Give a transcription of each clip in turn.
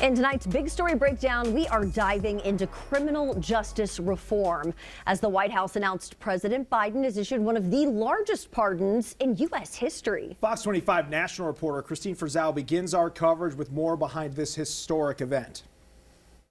In tonight's big story breakdown, we are diving into criminal justice reform. As the White House announced, President Biden has issued one of the largest pardons in U.S. history. Fox 25 national reporter Christine Frizzell begins our coverage with more behind this historic event.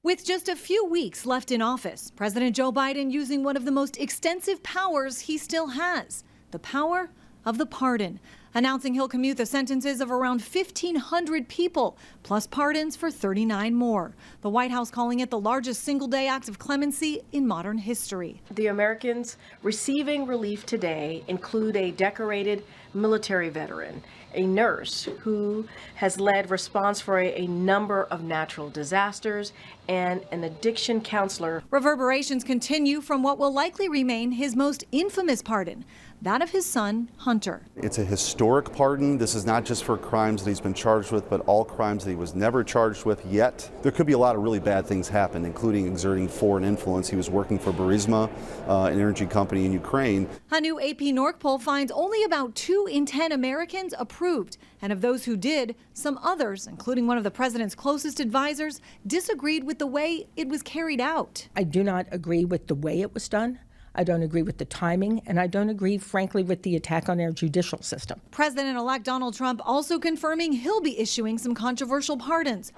With just a few weeks left in office, President Joe Biden using one of the most extensive powers he still has, the power of the pardon, announcing he'll commute the sentences of around 1,500 people, plus pardons for 39 more. The White House calling it the largest single-day act of clemency in modern history. The Americans receiving relief today include a decorated military veteran, a nurse who has led response for a number of natural disasters, and an addiction counselor. Reverberations continue from what will likely remain his most infamous pardon, that of his son, Hunter. It's a historic pardon. This is not just for crimes that he's been charged with, but all crimes that he was never charged with yet. There could be a lot of really bad things happen, including exerting foreign influence. He was working for Burisma, an energy company in Ukraine. A new AP NORC poll finds only about 2 in 10 Americans approved. And of those who did, some others, including one of the president's closest advisors, disagreed with the way it was carried out. I do not agree with the way it was done. I don't agree with the timing, and I don't agree, frankly, with the attack on our judicial system. President-elect Donald Trump also confirming he'll be issuing some controversial pardons.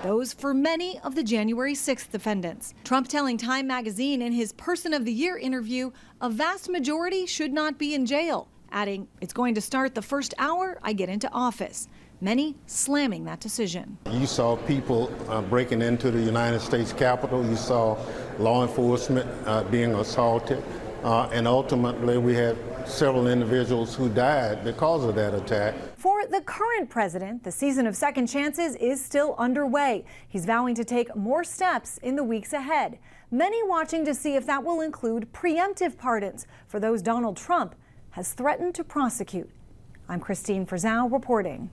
Those for many of the January 6th defendants. Trump telling Time magazine in his Person of the Year interview, a vast majority should not be in jail, adding, "It's going to start the first hour I get into office." Many slamming that decision. You saw people breaking into the United States Capitol. You saw law enforcement being assaulted. And ultimately, we had several individuals who died because of that attack. For the current president, the season of second chances is still underway. He's vowing to take more steps in the weeks ahead. Many watching to see if that will include preemptive pardons for those Donald Trump has threatened to prosecute. I'm Christine Frizzell reporting.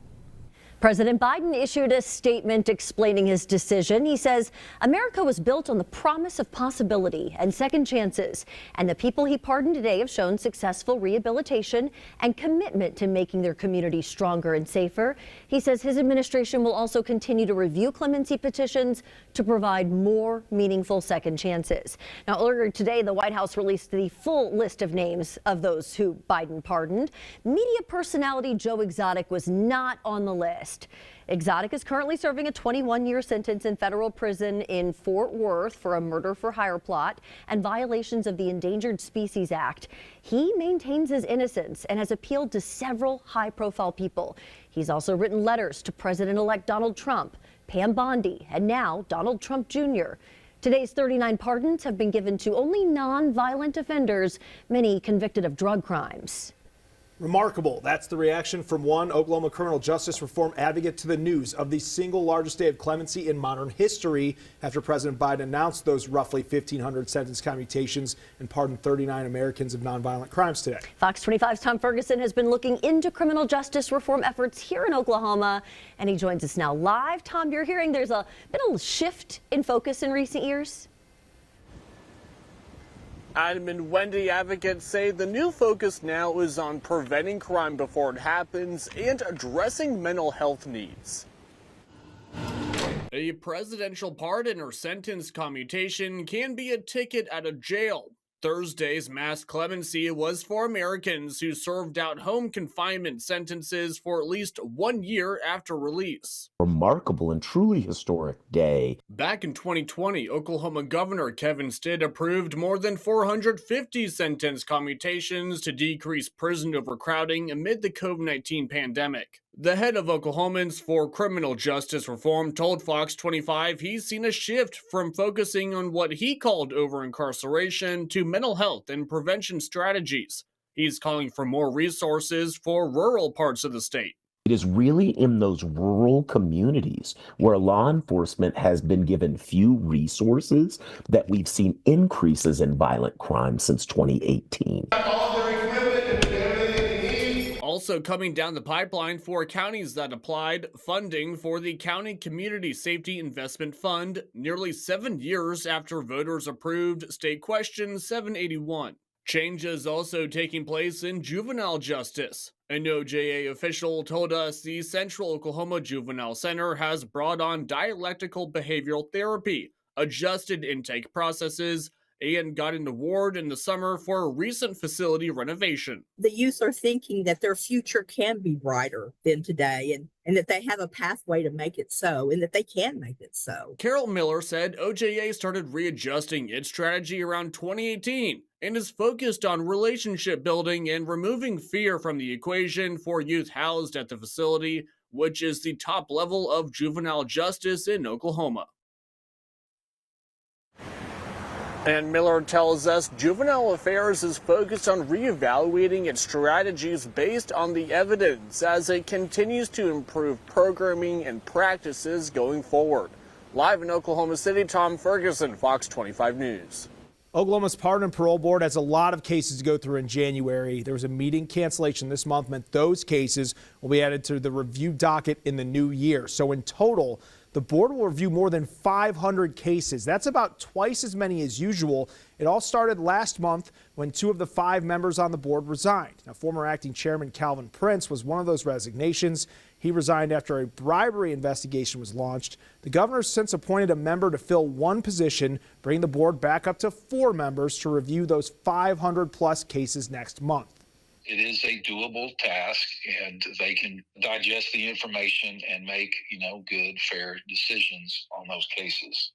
President Biden issued a statement explaining his decision. He says America was built on the promise of possibility and second chances, and the people he pardoned today have shown successful rehabilitation and commitment to making their communities stronger and safer. He says his administration will also continue to review clemency petitions to provide more meaningful second chances. Now, earlier today, the White House released the full list of names of those who Biden pardoned. Media personality Joe Exotic was not on the list. Exotic is currently serving a 21-year sentence in federal prison in Fort Worth for a murder for hire plot and violations of the Endangered Species Act. He maintains his innocence and has appealed to several high-profile people. He's also written letters to President-elect Donald Trump, Pam Bondi, and now Donald Trump Jr. Today's 39 pardons have been given to only non-violent offenders, many convicted of drug crimes. Remarkable. That's the reaction from one Oklahoma criminal justice reform advocate to the news of the single largest day of clemency in modern history after President Biden announced those roughly 1,500 sentence commutations and pardoned 39 Americans of nonviolent crimes today. Fox 25's Tom Ferguson has been looking into criminal justice reform efforts here in Oklahoma, and he joins us now live. Tom, you're hearing there's been a shift in focus in recent years? Adam and Wendy, advocates say the new focus now is on preventing crime before it happens and addressing mental health needs. A presidential pardon or sentence commutation can be a ticket out of jail. Thursday's mass clemency was for Americans who served out home confinement sentences for at least 1 year after release. Remarkable and truly historic day. Back in 2020, Oklahoma Governor Kevin Stitt approved more than 450 sentence commutations to decrease prison overcrowding amid the COVID-19 pandemic. The head of Oklahomans for Criminal Justice Reform told Fox 25 he's seen a shift from focusing on what he called over-incarceration to mental health and prevention strategies. He's calling for more resources for rural parts of the state. It is really in those rural communities where law enforcement has been given few resources that we've seen increases in violent crime since 2018. Also coming down the pipeline for counties that applied funding for the County Community Safety Investment Fund nearly 7 years after voters approved State Question 781. Changes also taking place in juvenile justice. An OJA official told us the Central Oklahoma Juvenile Center has brought on dialectical behavioral therapy, adjusted intake processes, and got an award in the summer for a recent facility renovation. The youth are thinking that their future can be brighter than today and that they have a pathway to make it so and that they can make it so. Carol Miller said OJA started readjusting its strategy around 2018 and is focused on relationship building and removing fear from the equation for youth housed at the facility, which is the top level of juvenile justice in Oklahoma. And Miller tells us Juvenile Affairs is focused on reevaluating its strategies based on the evidence as it continues to improve programming and practices going forward. Live in Oklahoma City, Tom Ferguson, Fox 25 News. Oklahoma's Pardon and Parole Board has a lot of cases to go through in January. There was a meeting cancellation this month, meant those cases will be added to the review docket in the new year. So in total, the board will review more than 500 cases. That's about twice as many as usual. It all started last month when 2 of the 5 members on the board resigned. Now, former acting chairman Calvin Prince was one of those resignations. He resigned after a bribery investigation was launched. The governor has since appointed a member to fill one position, bringing the board back up to 4 members to review those 500 plus cases next month. It is a doable task, and they can digest the information and make, good, fair decisions on those cases.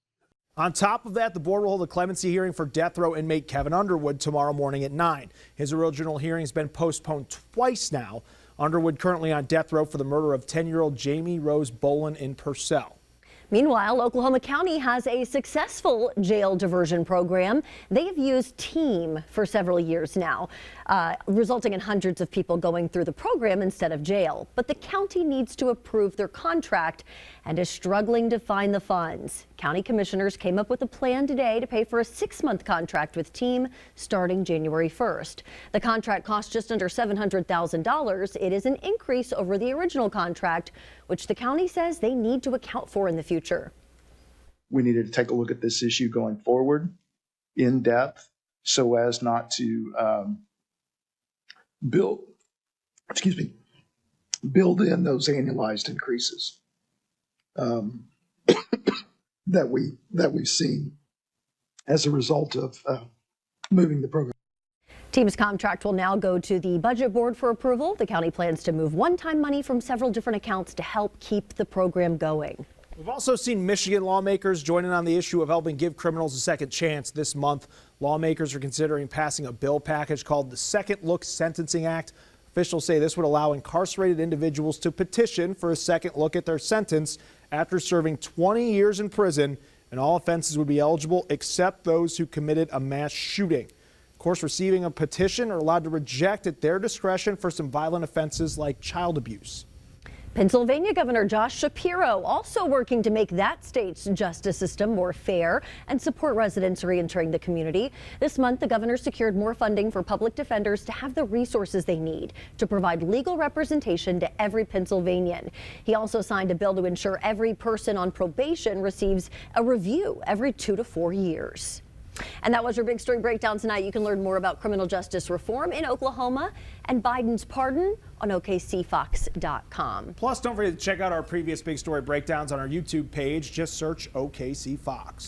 On top of that, the board will hold a clemency hearing for death row inmate Kevin Underwood tomorrow morning at 9. His original hearing has been postponed twice now. Underwood currently on death row for the murder of 10-year-old Jamie Rose Bolin in Purcell. Meanwhile, Oklahoma County has a successful jail diversion program. They have used TEAM for several years now, resulting in hundreds of people going through the program instead of jail. But the county needs to approve their contract and is struggling to find the funds. County commissioners came up with a plan today to pay for a 6-month contract with TEAM starting January 1st. The contract costs just under $700,000. It is an increase over the original contract, which the county says they need to account for in the future. We needed to take a look at this issue going forward in depth so as not to build in those annualized increases that we've seen as a result of moving the program. TEAM's contract will now go to the budget board for approval. The county plans to move one-time money from several different accounts to help keep the program going. We've also seen Michigan lawmakers join in on the issue of helping give criminals a second chance. This month, lawmakers are considering passing a bill package called the Second Look Sentencing Act. Officials say this would allow incarcerated individuals to petition for a second look at their sentence after serving 20 years in prison, and all offenses would be eligible except those who committed a mass shooting. Of course, receiving a petition are allowed to reject at their discretion for some violent offenses like child abuse. Pennsylvania Governor Josh Shapiro also working to make that state's justice system more fair and support residents reentering the community. This month, the governor secured more funding for public defenders to have the resources they need to provide legal representation to every Pennsylvanian. He also signed a bill to ensure every person on probation receives a review every 2 to 4 years. And that was your big story breakdown tonight. You can learn more about criminal justice reform in Oklahoma and Biden's pardon on OKCFox.com. Plus, don't forget to check out our previous big story breakdowns on our YouTube page. Just search OKC Fox.